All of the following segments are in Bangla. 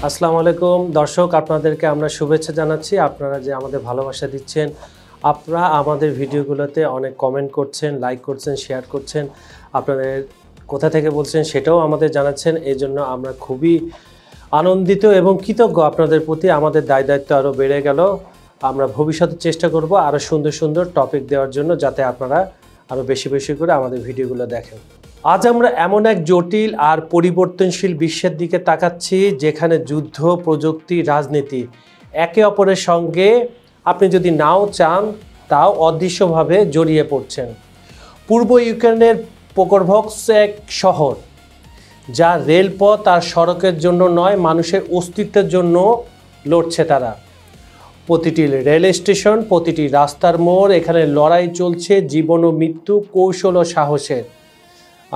আসসালামু আলাইকুম দর্শক, আপনাদেরকে আমরা শুভেচ্ছা জানাচ্ছি। আপনারা যে আমাদের ভালোবাসা দিচ্ছেন, আপনারা আমাদের ভিডিওগুলোতে অনেক কমেন্ট করছেন, লাইক করছেন, শেয়ার করছেন। আপনাদের কোথা থেকে বলছেন সেটাও আমাদের জানাচ্ছেন। এজন্য আমরা খুবই আনন্দিত এবং কৃতজ্ঞ আপনাদের প্রতি। আমাদের দায়িত্ব আরও বেড়ে গেল। আমরা ভবিষ্যতে চেষ্টা করব আরও সুন্দর সুন্দর টপিক দেওয়ার জন্য, যাতে আপনারা আরও বেশি বেশি করে আমাদের ভিডিওগুলো দেখেন। আজ আমরা এমন এক জটিল আর পরিবর্তনশীল বিশ্বের দিকে তাকাচ্ছি, যেখানে যুদ্ধ, প্রযুক্তি, রাজনীতি একে অপরের সঙ্গে আপনি যদি নাও চান তাও অদৃশ্যভাবে জড়িয়ে পড়ছেন। পূর্ব ইউক্রেনের পোকরভস্ক এক শহর, যা রেলপথ আর সড়কের জন্য নয়, মানুষের অস্তিত্বের জন্য লড়ছে তারা। প্রতিটি রেল স্টেশন, প্রতিটি রাস্তার মোড়, এখানে লড়াই চলছে জীবন ও মৃত্যু, কৌশল ও সাহসের।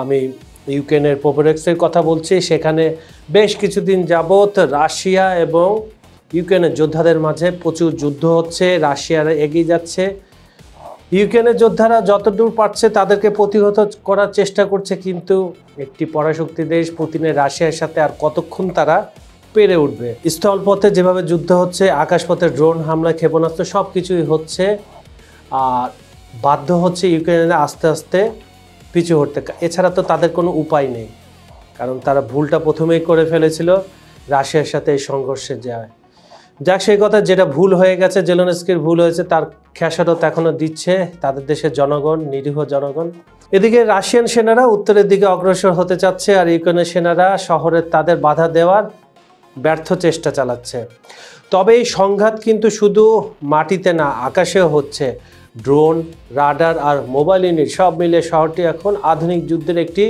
আমি ইউক্রেনের পোকরভস্কের কথা বলছি। সেখানে বেশ কিছুদিন যাবৎ রাশিয়া এবং ইউক্রেনের যোদ্ধাদের মাঝে প্রচুর যুদ্ধ হচ্ছে। রাশিয়ারা এগিয়ে যাচ্ছে, ইউক্রেনের যোদ্ধারা যতদূর পারছে তাদেরকে প্রতিহত করার চেষ্টা করছে, কিন্তু একটি পরাশক্তি দেশ পুতিনের রাশিয়ার সাথে আর কতক্ষণ তারা পেরে উঠবে। স্থলপথে যেভাবে যুদ্ধ হচ্ছে, আকাশপথে ড্রোন হামলা, ক্ষেপণাস্ত্র সব কিছুই হচ্ছে, আর বাধ্য হচ্ছে ইউক্রেনের আস্তে আস্তে পিছু হটতে। এছাড়া তো তাদের কোনো উপায় নেই, কারণ তারা ভুলটা প্রথমেই করে ফেলেছিল রাশিয়ার সাথে এই সংঘর্ষে যায়। যাক, সেই কথা, যেটা ভুল হয়ে গেছে, জেলেনস্কির ভুল হয়েছে, তার খেসারত এখনও দিচ্ছে তাদের দেশের জনগণ, নিরীহ জনগণ। এদিকে রাশিয়ান সেনারা উত্তরের দিকে অগ্রসর হতে চাচ্ছে, আর ইউক্রেনের সেনারা শহরের তাদের বাধা দেওয়ার ব্যর্থ চেষ্টা চালাচ্ছে। তবে এই সংঘাত কিন্তু শুধু মাটিতে না, আকাশেও হচ্ছে। ড্রোন, রাডার আর মোবাইল ইউনিট সব মিলে শহরটি এখন আধুনিক যুদ্ধের একটি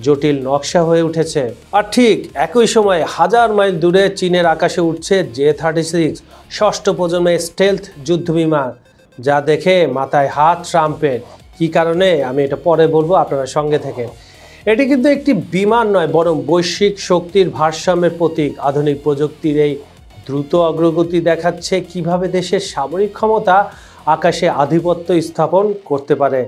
জটিল নকশা হয়ে উঠেছে। আর ঠিক একই সময়ে হাজার মাইল দূরে চীনের আকাশে উঠছে J-36 ষষ্ঠ প্রজন্মের স্টেলথ যুদ্ধবিমান, যা দেখে মাথায় হাত ট্রাম্পের। কী কারণে আমি এটা পরে বলবো, আপনারা সঙ্গে থেকে। এটি কিন্তু একটি বিমান নয়, বরং বৈশ্বিক শক্তির ভারসাম্যের প্রতীক। আধুনিক প্রযুক্তির এই দ্রুত অগ্রগতি দেখাচ্ছে কিভাবে দেশের সামরিক ক্ষমতা আকাশে আধিপত্য স্থাপন করতে পারে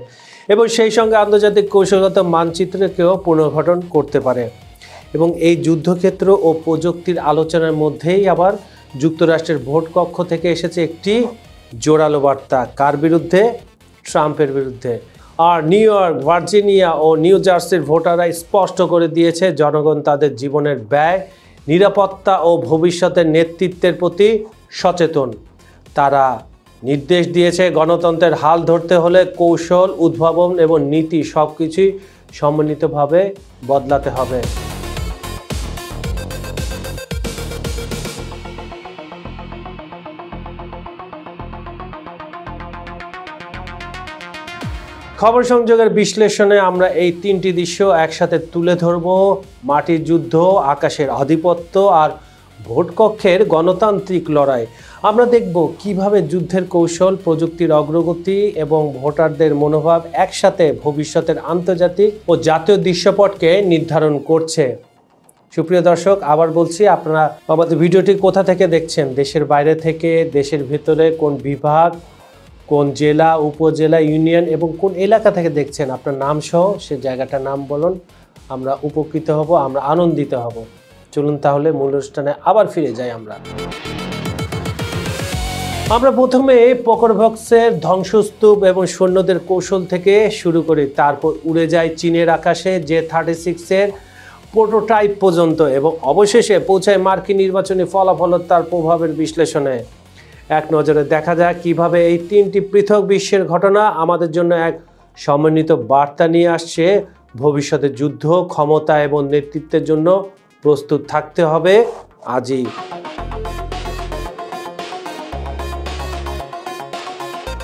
এবং সেই সঙ্গে আন্তর্জাতিক কৌশলগত মানচিত্রকেও পুনর্গঠন করতে পারে। এবং এই যুদ্ধক্ষেত্র ও প্রযুক্তির আলোচনার মধ্যেই আবার যুক্তরাষ্ট্রের ভোট কক্ষ থেকে এসেছে একটি জোরালো বার্তা। কার বিরুদ্ধে? ট্রাম্পের বিরুদ্ধে। আর নিউ ইয়র্ক, ভার্জিনিয়া ও নিউ জার্সির ভোটাররা স্পষ্ট করে দিয়েছে জনগণ তাদের জীবনের ব্যয়, নিরাপত্তা ও ভবিষ্যতের নেতৃত্বের প্রতি সচেতন। তারা নির্দেশ দিয়েছে গণতন্ত্রের হাল ধরতে হলে কৌশল, উদ্ভাবন এবং নীতি সব কিছুই সমন্বিতভাবে বদলাতে হবে। খবর সংযোগের বিশ্লেষণে আমরা এই তিনটি দৃশ্য একসাথে তুলে ধরব: মাটির যুদ্ধ, আকাশের আধিপত্য আর ভোটকক্ষের গণতান্ত্রিক লড়াই। আমরা দেখব কিভাবে যুদ্ধের কৌশল, প্রযুক্তির অগ্রগতি এবং ভোটারদের মনোভাব একসাথে ভবিষ্যতের আন্তর্জাতিক ও জাতীয় দৃশ্যপটকে নির্ধারণ করছে। সুপ্রিয় দর্শক, আবার বলছি, আপনারা আমাদের ভিডিওটি কোথা থেকে দেখছেন? দেশের বাইরে থেকে, দেশের ভিতরে, কোন বিভাগ, কোন জেলা, উপজেলা, ইউনিয়ন এবং কোন এলাকা থেকে দেখছেন, আপনার নাম সহ সে জায়গাটার নাম বলুন। আমরা উপকৃত হব, আমরা আনন্দিত হব। চলুন তাহলে মূল অনুষ্ঠানে আবার ফিরে যাই। আমরা প্রথমে পোকরভস্কের ধ্বংসস্তূপ এবং সৈন্যদের কৌশল থেকে শুরু করি, তারপর উড়ে যায় চীনের আকাশে J-36 এর প্রোটোটাইপ পর্যন্ত এবং অবশেষে পৌঁছায় মার্কিন নির্বাচনী ফলাফল তার প্রভাবের বিশ্লেষণে। এক নজরে দেখা যায় কিভাবে এই তিনটি পৃথক বিশ্বের ঘটনা আমাদের জন্য এক সমন্বিত বার্তা নিয়ে আসছে। ভবিষ্যতে যুদ্ধ, ক্ষমতা এবং নেতৃত্বের জন্য প্রস্তুত থাকতে হবে আজই।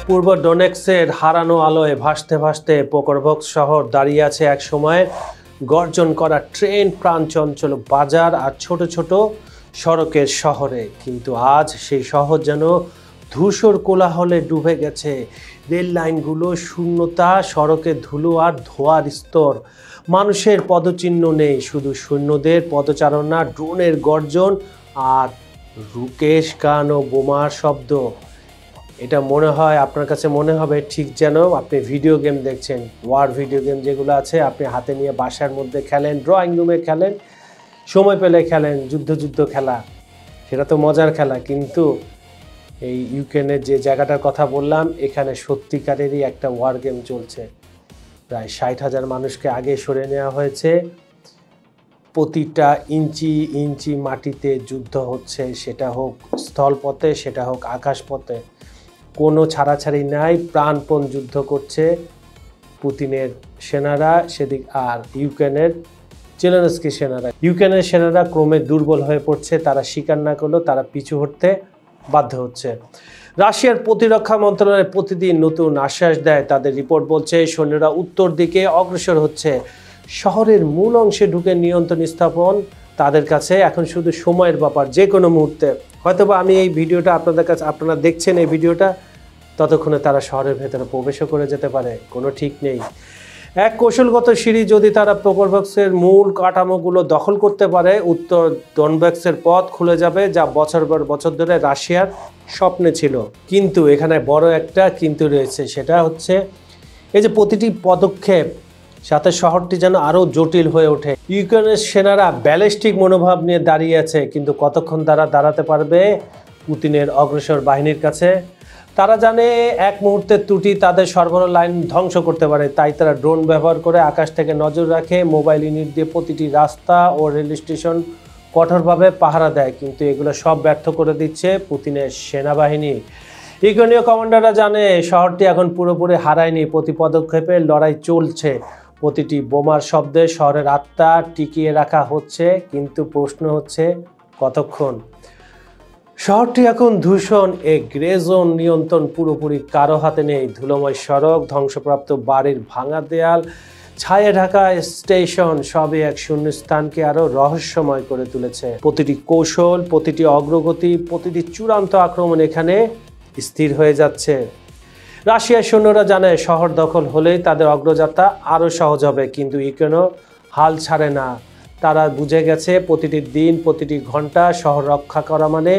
পূর্ব ডোনেক্সের হারানো আলোয় ভাসতে ভাসতে পোকরভস্ক শহর দাঁড়িয়ে আছে এক সময়ের গর্জন করা ট্রেন, প্রাণচঞ্চল বাজার আর ছোট ছোট সড়কের শহরে। কিন্তু আজ সেই শহর যেন ধূসর কোলাহলে ডুবে গেছে। রেল লাইনগুলো শূন্যতা, সড়কে ধুলো আর ধোঁয়ার স্তর। মানুষের পদচিহ্ন নেই, শুধু সৈন্যদের পদচারণা, ড্রোনের গর্জন আর রুকেশ গান ও বোমার শব্দ। এটা মনে হয়, আপনার কাছে মনে হবে ঠিক যেন আপনি ভিডিও গেম দেখছেন। ওয়ার ভিডিও গেম যেগুলো আছে, আপনি হাতে নিয়ে বাসার মধ্যে খেলেন, ড্রয়িং রুমে খেলেন, সময় পেলে খেলেন যুদ্ধ খেলা, সেটা তো মজার খেলা। কিন্তু এই ইউক্রেনের যে জায়গাটার কথা বললাম, এখানে সত্যিকারেরই একটা ওয়ার গেম চলছে। প্রায় 60,000 মানুষকে আগে সরে নেওয়া হয়েছে। প্রতিটা ইঞ্চি ইঞ্চি মাটিতে যুদ্ধ হচ্ছে, সেটা হোক স্থলপথে, সেটা হোক আকাশপথে, কোনো ছাড়াছাড়ি নাই। প্রাণপণ যুদ্ধ করছে পুতিনের সেনারা সেদিক, আর ইউক্রেনের জেলেনস্কি সেনারা। ইউক্রেনের সেনারা ক্রমে দুর্বল হয়ে পড়ছে, তারা স্বীকার না করলেও তারা পিছু হটতে বাধ্য হচ্ছে। রাশিয়ার প্রতিরক্ষা মন্ত্রণালয় প্রতিদিন নতুন আশ্বাস দেয়। তাদের রিপোর্ট বলছে সৈন্যরা উত্তর দিকে অগ্রসর হচ্ছে। শহরের মূল অংশে ঢুকে নিয়ন্ত্রণ স্থাপন তাদের কাছে এখন শুধু সময়ের ব্যাপার। যে কোনো মুহূর্তে হয়তোবা আমি এই ভিডিওটা আপনাদের কাছে, আপনারা দেখছেন এই ভিডিওটা, ততক্ষণে তারা শহরের ভেতরে প্রবেশও করে যেতে পারে, কোনো ঠিক নেই। এক কৌশলগত সিঁড়ি যদি তারা প্রকল্পের মূল কাঠামোগুলো দখল করতে পারে, উত্তর ডনবাক্সের পথ খুলে যাবে, যা বছর পর বছর ধরে রাশিয়ার স্বপ্নে ছিল। কিন্তু এখানে বড় একটা কিন্তু রয়েছে, সেটা হচ্ছে এই যে প্রতিটি পদক্ষেপ সাথে শহরটি যেন আরও জটিল হয়ে ওঠে। ইউক্রেনের সেনারা ব্যালিস্টিক মনোভাব নিয়ে দাঁড়িয়ে আছে, কিন্তু কতক্ষণ তারা দাঁড়াতে পারবে পুতিনের অগ্রসর বাহিনীর কাছে? তারা জানে এক মুহূর্তের ত্রুটি তাদের সরবরাহ লাইন ধ্বংস করতে পারে, তাই তারা ড্রোন ব্যবহার করে আকাশ থেকে নজর রাখে, মোবাইল ইউনিট দিয়ে প্রতিটি রাস্তা ও রেল স্টেশন কঠোরভাবে পাহারা দেয়। কিন্তু এগুলো সব ব্যর্থ করে দিচ্ছে পুতিনের সেনাবাহিনী। ইউক্রেনীয় কমান্ডাররা জানে শহরটি এখন পুরোপুরি হারায়নি, প্রতি পদক্ষেপে লড়াই চলছে, প্রতিটি বোমার শব্দে শহরের আত্মা টিকিয়ে রাখা হচ্ছে। কিন্তু প্রশ্ন হচ্ছে কতক্ষণ? শহরটি এখন দূষণ, এ গ্রে জোন, নিয়ন্ত্রণ পুরোপুরি কারো হাতে নেই। ধুলোময় সড়ক, ধ্বংসপ্রাপ্ত বাড়ির ভাঙা দেয়াল, ছায়া ঢাকা স্টেশন, সবই এক শূন্যস্থানকে আরো রহস্যময় করে তুলেছে। প্রতিটি কৌশল, প্রতিটি অগ্রগতি, প্রতিটি চূড়ান্ত আক্রমণ এখানে স্থির হয়ে যাচ্ছে। রাশিয়ার সৈন্যরা জানে শহর দখল হলেই তাদের অগ্রযাত্রা আরও সহজ হবে, কিন্তু ইউক্রেনও হাল ছাড়ে না। তারা বুঝে গেছে প্রতিটি দিন, প্রতিটি ঘন্টা শহর রক্ষা করা মানে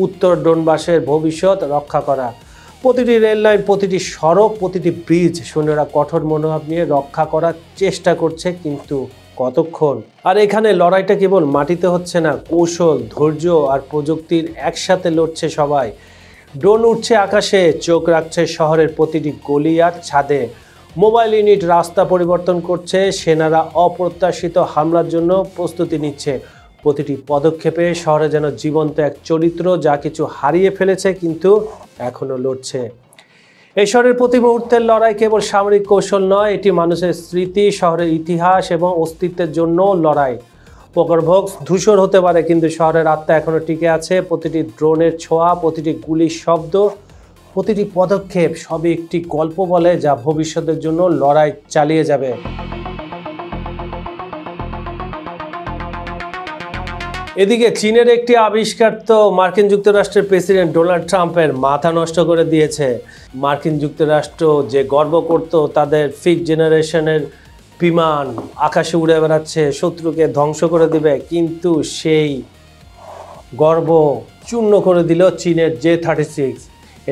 উত্তর ডোনবাসের ভবিষ্যৎ রক্ষা করা। প্রতিটি রেল লাইন, প্রতিটি সড়ক, প্রতিটি ব্রিজ সৈন্যরা কঠোর মনোভাব নিয়ে রক্ষা করার চেষ্টা করছে, কিন্তু কতক্ষণ? আর এখানে লড়াইটা কেবল মাটিতে হচ্ছে না, কৌশল, ধৈর্য আর প্রযুক্তির একসাথে লড়ছে সবাই। ড্রোন উঠছে আকাশে, চোখ রাখছে শহরের প্রতিটি গলি আর ছাদে। মোবাইল ইউনিট রাস্তা পরিবর্তন করছে, সেনারা অপ্রত্যাশিত হামলার জন্য প্রস্তুতি নিচ্ছে। প্রতিটি পদক্ষেপে শহরে যেন জীবন্ত এক চরিত্র, যা কিছু হারিয়ে ফেলেছে কিন্তু এখনো লড়ছে। এই শহরের প্রতি মুহূর্তের লড়াই কেবল সামরিক কৌশল নয়, এটি মানুষের স্মৃতি, শহরের ইতিহাস এবং অস্তিত্বের জন্য লড়াই। প্রকরভক্স ধূসর হতে পারে, কিন্তু শহরের আত্মা এখনো টিকে আছে। প্রতিটি ড্রোনের ছোঁয়া, প্রতিটি গুলির শব্দ, প্রতিটি পদক্ষেপ সবই একটি গল্প বলে, যা ভবিষ্যতের জন্য লড়াই চালিয়ে যাবে। এদিকে চীনের একটি আবিষ্কার তো মার্কিন যুক্তরাষ্ট্রের প্রেসিডেন্ট ডোনাল্ড ট্রাম্পের মাথা নষ্ট করে দিয়েছে। মার্কিন যুক্তরাষ্ট্র যে গর্ব করত তাদের 5th জেনারেশনের বিমান আকাশে উড়ে বেড়াচ্ছে, শত্রুকে ধ্বংস করে দিবে, কিন্তু সেই গর্ব চূর্ণ করে দিল চীনের J-36।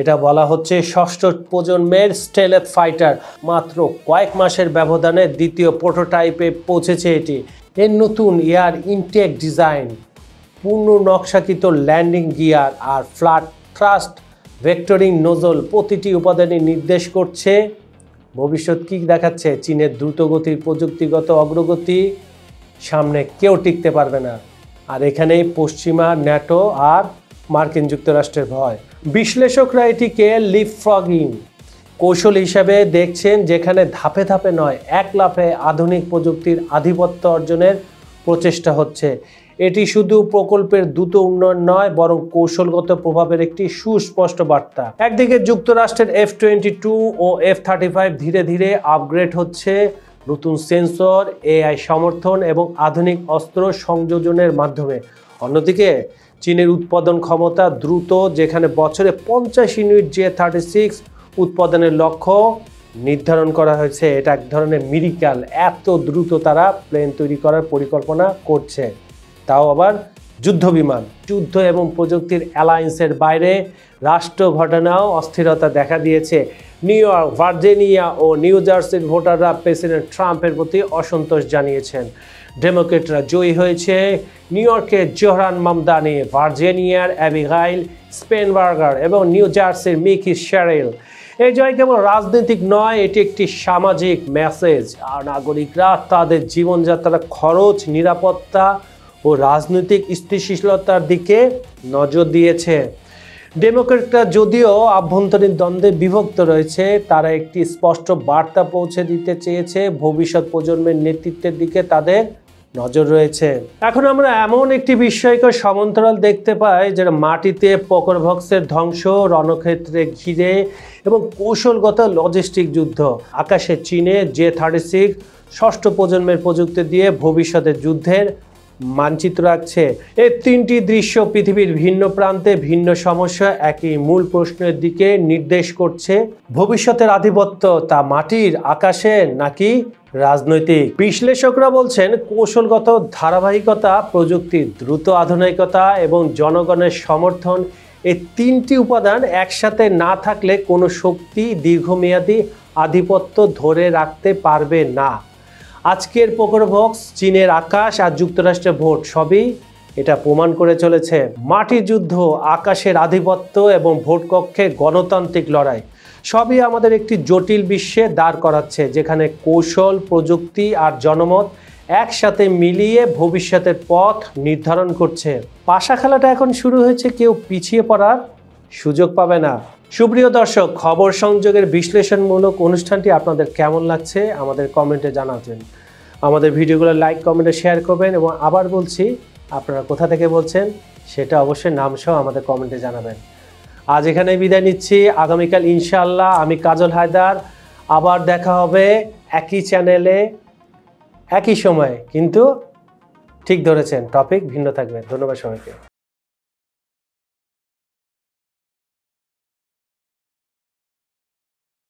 এটা বলা হচ্ছে ষষ্ঠ প্রজন্মের স্টেলথ ফাইটার। মাত্র কয়েক মাসের ব্যবধানে দ্বিতীয় প্রোটোটাইপে পৌঁছেছে এটি। এর নতুন এয়ার ইনটেক ডিজাইন, পূর্ণ নকশাকৃত ল্যান্ডিং গিয়ার আর ফ্ল্যাট থ্রাস্ট ভেক্টরিং নোজল প্রতিটি উপাদানই নির্দেশ করছে ভবিষ্যৎ কী দেখাচ্ছে। চীনের দ্রুতগতির প্রযুক্তিগত অগ্রগতি সামনে কেউ টিকতে পারবে না। আর এখানেই পশ্চিমা, ন্যাটো আর মার্কিন যুক্তরাষ্ট্রের ভয়। বিশ্লেষকরা এটিকে লিপফ্রগিং কৌশল হিসাবে দেখছেন, যেখানে ধাপে ধাপে নয়, এক লাফে আধুনিক প্রযুক্তির আধিপত্য অর্জনের প্রচেষ্টা হচ্ছে। এটি শুধু প্রকল্পের দ্রুত উন্নয়ন নয়, বরং কৌশলগত প্রভাবের একটি সুস্পষ্ট বার্তা। একদিকে যুক্তরাষ্ট্রের F-22 ও F-35 ধীরে ধীরে আপগ্রেড হচ্ছে নতুন সেন্সর, AI সমর্থন এবং আধুনিক অস্ত্র সংযোজনের মাধ্যমে। অন্যদিকে চীনের উৎপাদন ক্ষমতা দ্রুত, যেখানে বছরে 50 ইউনিট J-36 উৎপাদনের লক্ষ্য নির্ধারণ করা হয়েছে। এটা এক ধরনের মিরাকল, এত দ্রুত তারা প্লেন তৈরি করার পরিকল্পনা করছে, তাও আবার যুদ্ধ বিমান। যুদ্ধ এবং প্রযুক্তির অ্যালায়েন্সের বাইরে রাষ্ট্র ঘটনাও অস্থিরতা দেখা দিয়েছে। নিউ ইয়র্ক, ভার্জিনিয়া ও নিউ জার্সির ভোটাররা প্রেসিডেন্ট ট্রাম্পের প্রতি অসন্তোষ জানিয়েছেন। ডেমোক্রেটরা জয়ী হয়েছে নিউ ইয়র্কের জোহরান মামদানি, ভার্জিনিয়ার অ্যাবিগাইল স্পেনবার্গার এবং নিউ জার্সির মিকি শেরিল। এই জয় কেবল রাজনৈতিক নয়, এটি একটি সামাজিক মেসেজ। আর নাগরিকরা তাদের জীবনযাত্রার খরচ, নিরাপত্তা ও রাজনৈতিক স্থিতিশীলতার দিকে নজর দিয়েছে। ডেমোক্রেটরা যদিও আভ্যন্তরীণ দ্বন্দ্বে বিভক্ত রয়েছে, তারা একটি স্পষ্ট বার্তা পৌঁছে দিতে চেয়েছে, ভবিষ্যৎ প্রজন্মের নেতৃত্বের দিকে তাদের নজর রয়েছে। এখন আমরা এমন একটি বিস্ময়কর সমান্তরাল দেখতে পাই যেটা মাটিতে পোকারভক্সের ধ্বংস, রণক্ষেত্রে ঘিরে এবং কৌশলগত লজিস্টিক যুদ্ধ, আকাশে চীনে J-36 ষষ্ঠ প্রজন্মের প্রযুক্তি দিয়ে ভবিষ্যতের যুদ্ধের মানচিত্র রাখছে। এই তিনটি দৃশ্য পৃথিবীর ভিন্ন প্রান্তে ভিন্ন সমস্যা একই মূল প্রশ্নের দিকে নির্দেশ করছে। ভবিষ্যতের আধিপত্য তা মাটির, আকাশে নাকি রাজনৈতিক? বিশ্লেষকরা বলছেন কৌশলগত ধারাবাহিকতা, প্রযুক্তির দ্রুত আধুনিকতা এবং জনগণের সমর্থন, এই তিনটি উপাদান একসাথে না থাকলে কোনো শক্তি দীর্ঘমেয়াদী আধিপত্য ধরে রাখতে পারবে না। আজকের পোকারভক্স, চীনের আকাশ আর যুক্তরাষ্ট্রের ভোট সবই এটা প্রমাণ করে চলেছে। মাটির যুদ্ধ, আকাশের আধিপত্য এবং ভোট কক্ষে গণতান্ত্রিক লড়াই সবই আমাদের একটি জটিল বিশ্বে দাঁড় করাচ্ছে, যেখানে কৌশল, প্রযুক্তি আর জনমত একসাথে মিলিয়ে ভবিষ্যতের পথ নির্ধারণ করছে। পাশা খেলাটা এখন শুরু হয়েছে, কেউ পিছিয়ে পড়ার সুযোগ পাবে না। সুপ্রিয় দর্শক, খবর সংযোগের বিশ্লেষণমূলক অনুষ্ঠানটি আপনাদের কেমন লাগছে আমাদের কমেন্টে জানাবেন। আমাদের ভিডিওগুলো লাইক, কমেন্টে শেয়ার করবেন এবং আবার বলছি, আপনারা কোথা থেকে বলছেন সেটা অবশ্যই নাম সহ আমাদের কমেন্টে জানাবেন। আজ এখানেই বিদায় নিচ্ছি। আগামীকাল ইনশাআল্লাহ আমি কাজল হায়দার, আবার দেখা হবে একই চ্যানেলে একই সময়ে, কিন্তু ঠিক ধরেছেন, টপিক ভিন্ন থাকবে। ধন্যবাদ সবাইকে।